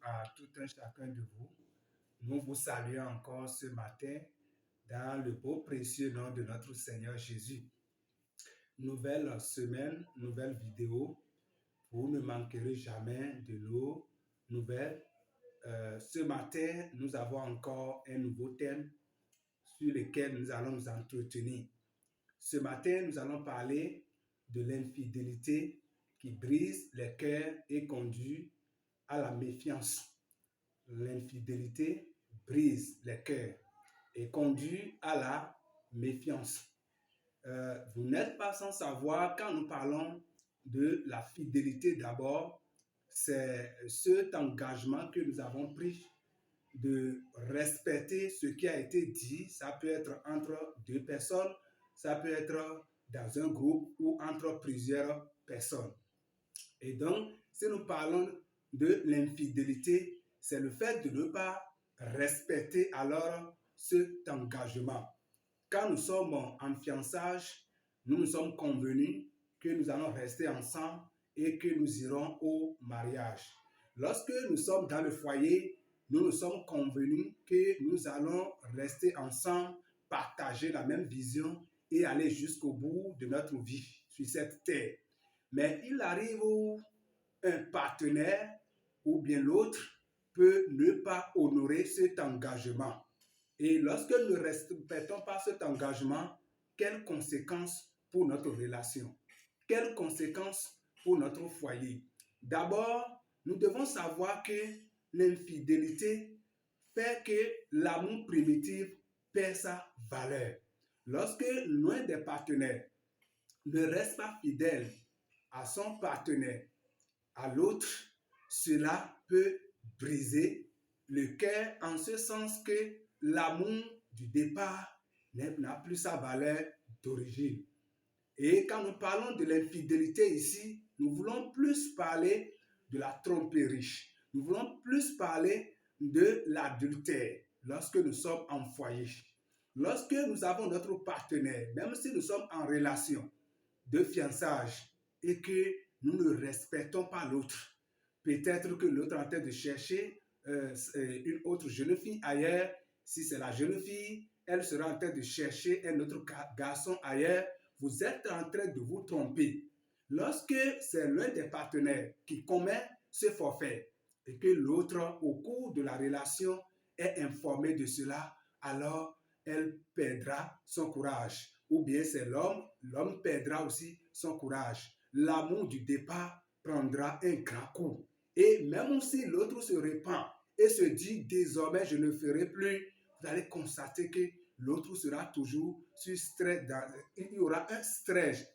à tout un chacun de vous. Nous vous saluons encore ce matin dans le beau précieux nom de notre Seigneur Jésus. Nouvelle semaine, nouvelle vidéo. Vous ne manquerez jamais de nos nouvelles. Ce matin, nous avons encore un nouveau thème sur lequel nous allons nous entretenir. Ce matin, nous allons parler de l'infidélité qui brise les cœurs et conduit à la méfiance. L'infidélité brise les cœurs et conduit à la méfiance. Vous n'êtes pas sans savoir, quand nous parlons de la fidélité d'abord, c'est cet engagement que nous avons pris de respecter ce qui a été dit. Ça peut être entre deux personnes, ça peut être dans un groupe ou entre plusieurs personnes. Et donc, si nous parlons de l'infidélité, c'est le fait de ne pas respecter alors cet engagement. Quand nous sommes en fiançage, nous nous sommes convenus que nous allons rester ensemble et que nous irons au mariage. Lorsque nous sommes dans le foyer, nous nous sommes convenus que nous allons rester ensemble, partager la même vision et aller jusqu'au bout de notre vie sur cette terre. Mais il arrive où un partenaire ou bien l'autre peut ne pas honorer cet engagement. Et lorsque nous ne respectons pas cet engagement, quelles conséquences pour notre relation? Quelles conséquences pour notre foyer? D'abord, nous devons savoir que l'infidélité fait que l'amour primitif perd sa valeur. Lorsque l'un des partenaires ne reste pas fidèle à son partenaire, à l'autre, cela peut briser le cœur en ce sens que l'amour du départ n'a plus sa valeur d'origine. Et quand nous parlons de l'infidélité ici, nous voulons plus parler de la tromperie. Nous voulons plus parler de l'adultère lorsque nous sommes en foyer. Lorsque nous avons notre partenaire, même si nous sommes en relation de fiançage et que nous ne respectons pas l'autre, peut-être que l'autre est en train de chercher une autre jeune fille ailleurs. Si c'est la jeune fille, elle sera en train de chercher un autre garçon ailleurs. Vous êtes en train de vous tromper. Lorsque c'est l'un des partenaires qui commet ce forfait et que l'autre, au cours de la relation, est informé de cela, alors elle perdra son courage. Ou bien c'est l'homme perdra aussi son courage. L'amour du départ prendra un grand coup. Et même si l'autre se répand et se dit désormais je ne ferai plus, vous allez constater que l'autre sera toujours sur stress. Il y aura un stress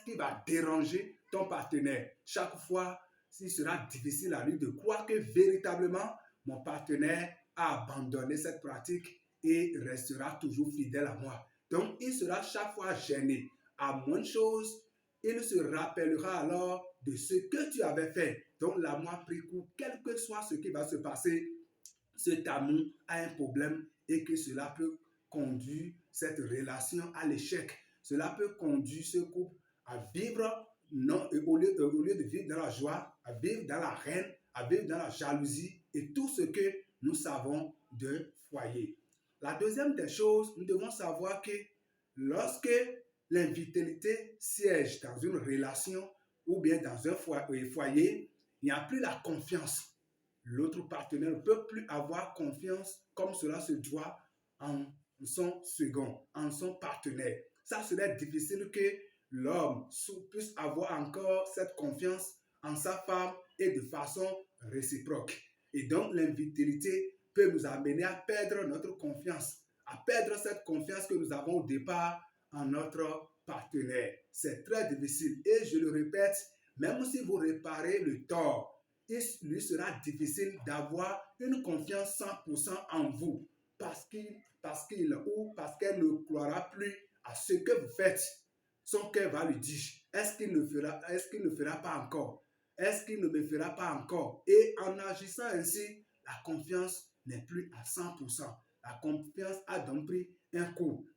qui va déranger ton partenaire. Chaque fois, il sera difficile à lui de croire que véritablement mon partenaire a abandonné cette pratique et restera toujours fidèle à moi. Donc, il sera chaque fois gêné. À moins de choses, il se rappellera alors de ce que tu avais fait. Donc, l'amour a pris coup, quel que soit ce qui va se passer, cet amour a un problème et que cela peut conduire cette relation à l'échec. Cela peut conduire ce couple à vivre, non, au lieu de vivre dans la joie, à vivre dans la haine, à vivre dans la jalousie et tout ce que nous savons d'un foyer. La deuxième des choses, nous devons savoir que lorsque l'infidélité siège dans une relation ou bien dans un foyer, il n'y a plus la confiance. L'autre partenaire ne peut plus avoir confiance comme cela se doit en son second, en son partenaire. Ça serait difficile que l'homme puisse avoir encore cette confiance en sa femme et de façon réciproque. Et donc l'infidélité peut nous amener à perdre notre confiance, à perdre cette confiance que nous avons au départ en notre partenaire. C'est très difficile. Et je le répète, même si vous réparez le tort, il lui sera difficile d'avoir une confiance 100% en vous parce qu'il ou parce qu'elle ne croira plus à ce que vous faites. Son cœur va lui dire, est-ce qu'il ne fera pas encore? Est-ce qu'il ne me fera pas encore? Et en agissant ainsi, la confiance n'est plus à 100%. La confiance a donc pris un coup.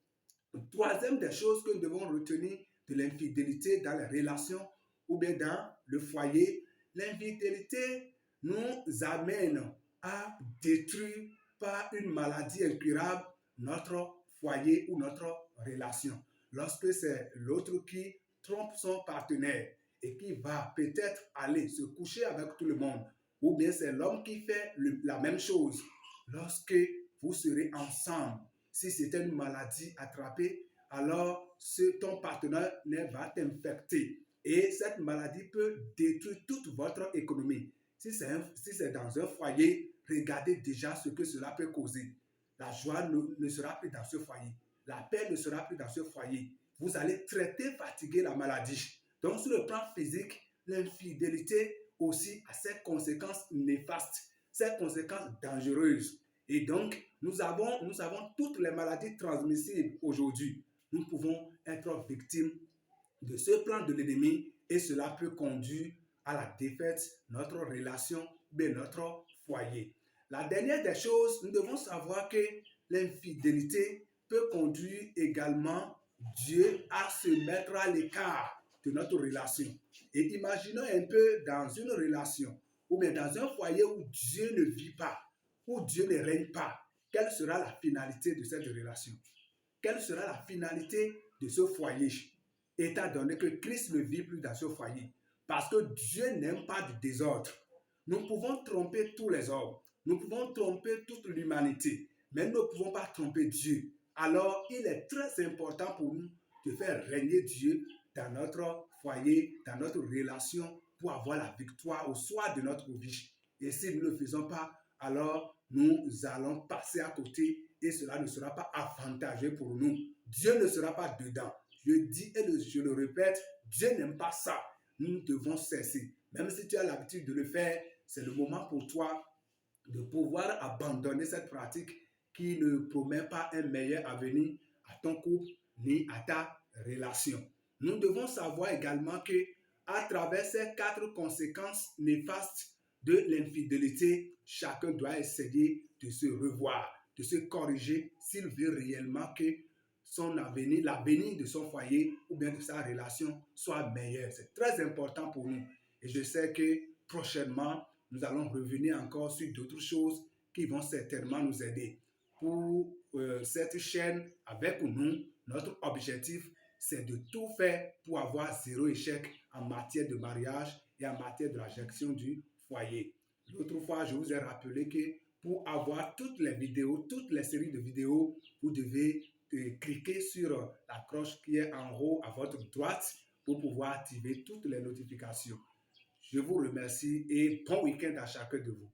Troisième des choses que nous devons retenir de l'infidélité dans les relations ou bien dans le foyer, l'infidélité nous amène à détruire par une maladie incurable notre foyer ou notre relation. Lorsque c'est l'autre qui trompe son partenaire et qui va peut-être aller se coucher avec tout le monde, ou bien c'est l'homme qui fait la même chose, lorsque vous serez ensemble, si c'est une maladie attrapée, alors ton partenaire va t'infecter et cette maladie peut détruire toute votre économie. Si c'est dans un foyer, regardez déjà ce que cela peut causer. La joie ne sera plus dans ce foyer. La paix ne sera plus dans ce foyer. Vous allez traiter, fatiguer la maladie. Donc, sur le plan physique, l'infidélité aussi a ses conséquences néfastes, ses conséquences dangereuses. Et donc, nous avons toutes les maladies transmissibles aujourd'hui. Nous pouvons être victimes de ce plan de l'ennemi et cela peut conduire à la défaite de notre relation, de notre foyer. La dernière des choses, nous devons savoir que l'infidélité peut conduire également Dieu à se mettre à l'écart de notre relation. Et imaginons un peu dans une relation ou bien dans un foyer où Dieu ne vit pas, où Dieu ne règne pas. Quelle sera la finalité de cette relation? Quelle sera la finalité de ce foyer? Étant donné que Christ ne vit plus dans ce foyer. Parce que Dieu n'aime pas du désordre. Nous pouvons tromper tous les hommes. Nous pouvons tromper toute l'humanité. Mais nous ne pouvons pas tromper Dieu. Alors, il est très important pour nous de faire régner Dieu dans notre foyer, dans notre relation, pour avoir la victoire au soir de notre vie. Et si nous ne le faisons pas, alors nous allons passer à côté et cela ne sera pas avantageux pour nous. Dieu ne sera pas dedans. Je dis et je le répète, Dieu n'aime pas ça. Nous devons cesser. Même si tu as l'habitude de le faire, c'est le moment pour toi de pouvoir abandonner cette pratique qui ne promet pas un meilleur avenir à ton couple ni à ta relation. Nous devons savoir également que à travers ces 4 conséquences néfastes de l'infidélité, chacun doit essayer de se revoir, de se corriger s'il veut réellement que son avenir, l'avenir de son foyer ou bien de sa relation soit meilleur. C'est très important pour nous. Et je sais que prochainement, nous allons revenir encore sur d'autres choses qui vont certainement nous aider. Pour cette chaîne, avec nous, notre objectif, c'est de tout faire pour avoir 0 échec en matière de mariage et en matière de la gestion du foyer. L'autre fois, je vous ai rappelé que pour avoir toutes les vidéos, toutes les séries de vidéos, vous devez cliquer sur la cloche qui est en haut à votre droite pour pouvoir activer toutes les notifications. Je vous remercie et bon week-end à chacun de vous.